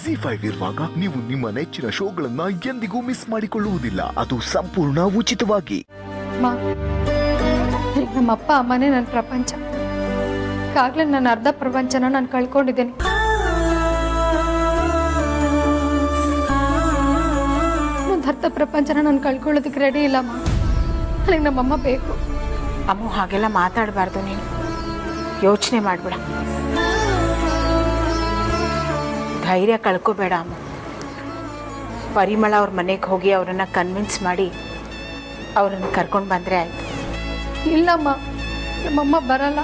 ZEE5 ಇರುವಾಗ ನೀವು ನಿಮ್ಮ ನೆಚ್ಚಿನ ಶೋಗಳನ್ನ ಎಂದಿಗೂ ಮಿಸ್ ಮಾಡಿಕೊಳ್ಳುವುದಿಲ್ಲ. ಅದು ಸಂಪೂರ್ಣ ಉಚಿತವಾಗಿ. ನಮ್ಮ ಅಪ್ಪ ಅಮ್ಮನೇ ನನ್ನ ಪ್ರಪಂಚ. ಈಗಾಗಲೇ ನನ್ನ ಅರ್ಧ ಪ್ರಪಂಚನ ನಾನು ಕಳ್ಕೊಂಡಿದ್ದೇನೆ. ಇನ್ನೊಂದು ಅರ್ಧ ಪ್ರಪಂಚನ ನಾನು ಕಳ್ಕೊಳ್ಳೋದಕ್ಕೆ ರೆಡಿ ಇಲ್ಲಮ್ಮ. ನನಗೆ ನಮ್ಮಮ್ಮ ಬೇಕು. ಅಮ್ಮ ಹಾಗೆಲ್ಲ ಮಾತಾಡಬಾರ್ದು. ನೀನು ಯೋಚನೆ ಮಾಡಬೇಡ, ಧೈರ್ಯ ಕಳ್ಕೋಬೇಡ ಅಮ್ಮ. ಪರಿಮಳ ಅವ್ರ ಮನೆಗೆ ಹೋಗಿ ಅವರನ್ನು ಕನ್ವಿನ್ಸ್ ಮಾಡಿ ಅವರನ್ನು ಕರ್ಕೊಂಡು ಬಂದರೆ ಆಯಿತು. ಇಲ್ಲಮ್ಮ, ನಮ್ಮಮ್ಮ ಬರಲ್ಲ.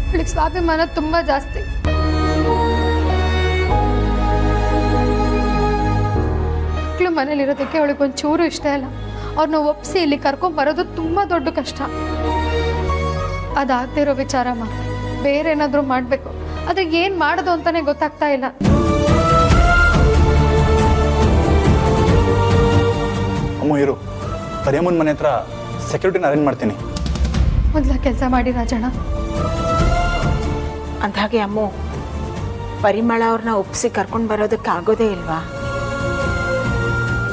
ಅವಳಿಗೆ ಸ್ವಾಭಿಮಾನ ತುಂಬ ಜಾಸ್ತಿ. ಮಕ್ಕಳು ಮನೇಲಿರೋದಕ್ಕೆ ಅವಳಿಗೆ ಒಂಚೂರು ಇಷ್ಟ ಇಲ್ಲ. ಅವ್ರನ್ನ ಒಪ್ಪಿಸಿ ಇಲ್ಲಿ ಕರ್ಕೊಂಬರೋದು ತುಂಬ ದೊಡ್ಡ ಕಷ್ಟ. ಅದಾಗ್ತಿರೋ ವಿಚಾರಮ್ಮ. ಬೇರೆ ಏನಾದರೂ ಮಾಡಬೇಕು. ಆದರೆ ಏನು ಮಾಡೋದು ಅಂತಾನೆ ಗೊತ್ತಾಗ್ತಾ ಇಲ್ಲ. ಅಮ್ಮ ಇರು, ಪರಿಯಮ್ಮನ ಮನೆ ಹತ್ರ ಸೆಕ್ಯೂರಿಟಿನ ಅರೇಂಜ್ ಮಾಡ್ತೀನಿ. ಮೊದಲ ಕೆಲಸ ಮಾಡಿ ರಾಜಣ್ಣ. ಅಂದಾಗೆ ಅಮ್ಮ, ಪರಿಮಳ ಅವ್ರನ್ನ ಒಪ್ಪಿಸಿ ಕರ್ಕೊಂಡು ಬರೋದಕ್ಕೆ ಆಗೋದೇ ಇಲ್ವಾ?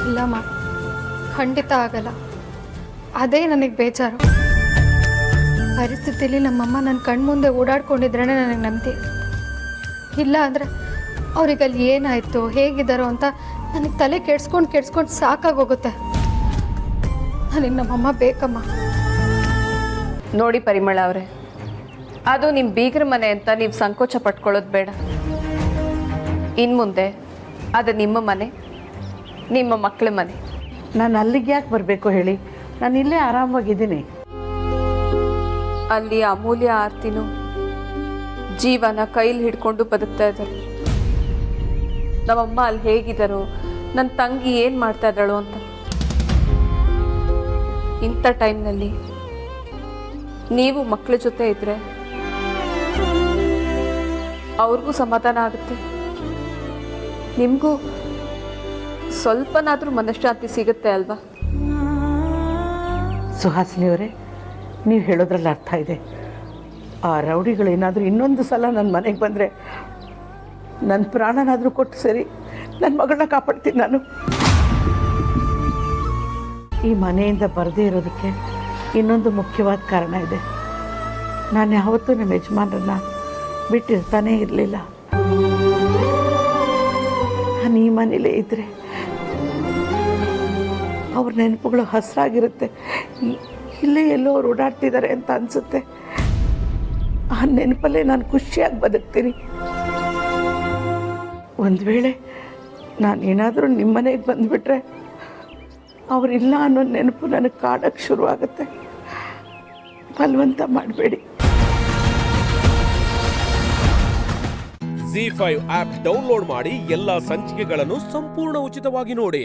ಇಲ್ಲಮ್ಮ, ಖಂಡಿತ ಆಗಲ್ಲ. ಅದೇ ನನಗೆ ಬೇಜಾರು. ಪರಿಸ್ಥಿತಿಲಿ ನಮ್ಮಮ್ಮ ನನ್ನ ಕಣ್ಮುಂದೆ ಓಡಾಡ್ಕೊಂಡಿದ್ರೇ ನನಗೆ ನೆಮ್ಮದಿ. ಇಲ್ಲ ಅಂದರೆ ಅವ್ರಿಗಲ್ಲಿ ಏನಾಯಿತು, ಹೇಗಿದ್ದಾರೋ ಅಂತ ನನಗೆ ತಲೆ ಕೆಡ್ಸ್ಕೊಂಡು ಸಾಕಾಗೋಗುತ್ತೆ. ನನಗೆ ನಮ್ಮಮ್ಮ ಬೇಕಮ್ಮ. ನೋಡಿ ಪರಿಮಳ ಅವರೇ, ಅದು ನಿಮ್ಮ ಬೀಗರ ಮನೆ ಅಂತ ನೀವು ಸಂಕೋಚ ಪಟ್ಕೊಳ್ಳೋದು ಬೇಡ. ಇನ್ನು ಮುಂದೆ ಅದು ನಿಮ್ಮ ಮನೆ, ನಿಮ್ಮ ಮಕ್ಕಳ ಮನೆ. ನಾನು ಅಲ್ಲಿಗೆ ಯಾಕೆ ಬರಬೇಕು ಹೇಳಿ? ನಾನು ಇಲ್ಲೇ ಆರಾಮವಾಗಿದ್ದೀನಿ. ಅಲ್ಲಿ ಅಮೂಲ್ಯ ಆರ್ತಿನೂ ಜೀವನ ಕೈಲಿ ಹಿಡ್ಕೊಂಡು ಬದುಕ್ತಾ ಇದ್ದಾರೆ. ನಮ್ಮಮ್ಮ ಅಲ್ಲಿ ಹೇಗಿದ್ದಾರೋ, ನನ್ನ ತಂಗಿ ಏನು ಮಾಡ್ತಾ ಇದ್ದಾಳೋ ಅಂತ. ಇಂಥ ಟೈಮ್ನಲ್ಲಿ ನೀವು ಮಕ್ಕಳ ಜೊತೆ ಇದ್ದರೆ ಅವ್ರಿಗೂ ಸಮಾಧಾನ ಆಗುತ್ತೆ, ನಿಮಗೂ ಸ್ವಲ್ಪನಾದರೂ ಮನಃಶಾಂತಿ ಸಿಗುತ್ತೆ ಅಲ್ವಾ? ಸುಹಾಸಿನಿಯವರೇ, ನೀವು ಹೇಳೋದ್ರಲ್ಲಿ ಅರ್ಥ ಇದೆ. ಆ ರೌಡಿಗಳೇನಾದರೂ ಇನ್ನೊಂದು ಸಲ ನನ್ನ ಮನೆಗೆ ಬಂದರೆ ನನ್ನ ಪ್ರಾಣನಾದರೂ ಕೊಟ್ಟು ಸರಿ, ನನ್ನ ಮಗಳನ್ನ ಕಾಪಾಡ್ತೀನಿ ನಾನು. ಈ ಮನೆಯಿಂದ ಬರದೇ ಇರೋದಕ್ಕೆ ಇನ್ನೊಂದು ಮುಖ್ಯವಾದ ಕಾರಣ ಇದೆ. ನಾನು ಯಾವತ್ತೂ ನಮ್ಮ ಯಜಮಾನರನ್ನ ಬಿಟ್ಟಿರ್ತಾನೇ ಇರಲಿಲ್ಲ. ನಾನು ಈ ಮನೇಲೇ ಇದ್ದರೆ ಅವ್ರ ನೆನಪುಗಳು ಹಸಿರಾಗಿರುತ್ತೆ. ಇಲ್ಲೇ ಎಲ್ಲೋ ಅವ್ರು ಓಡಾಡ್ತಿದ್ದಾರೆ ಅಂತ ಅನಿಸುತ್ತೆ. ಆ ನೆನಪಲ್ಲೇ ನಾನು ಖುಷಿಯಾಗಿ ಬದುಕ್ತೀನಿ. ಒಂದು ವೇಳೆ ನಾನು ಏನಾದರೂ ನಿಮ್ಮ ಮನೆಗೆ ಬಂದುಬಿಟ್ರೆ ಅವರಿಲ್ಲ ಅನ್ನೋ ನೆನಪು ನನಗೆ ಕಾಡೋಕ್ಕೆ ಶುರುವಾಗುತ್ತೆ. ಬಲವಂತ ಮಾಡಬೇಡಿ. ZEE5 ಆಪ್ ಡೌನ್ಲೋಡ್ ಮಾಡಿ ಎಲ್ಲಾ ಸಂಚಿಕೆಗಳನ್ನು ಸಂಪೂರ್ಣ ಉಚಿತವಾಗಿ ನೋಡಿ.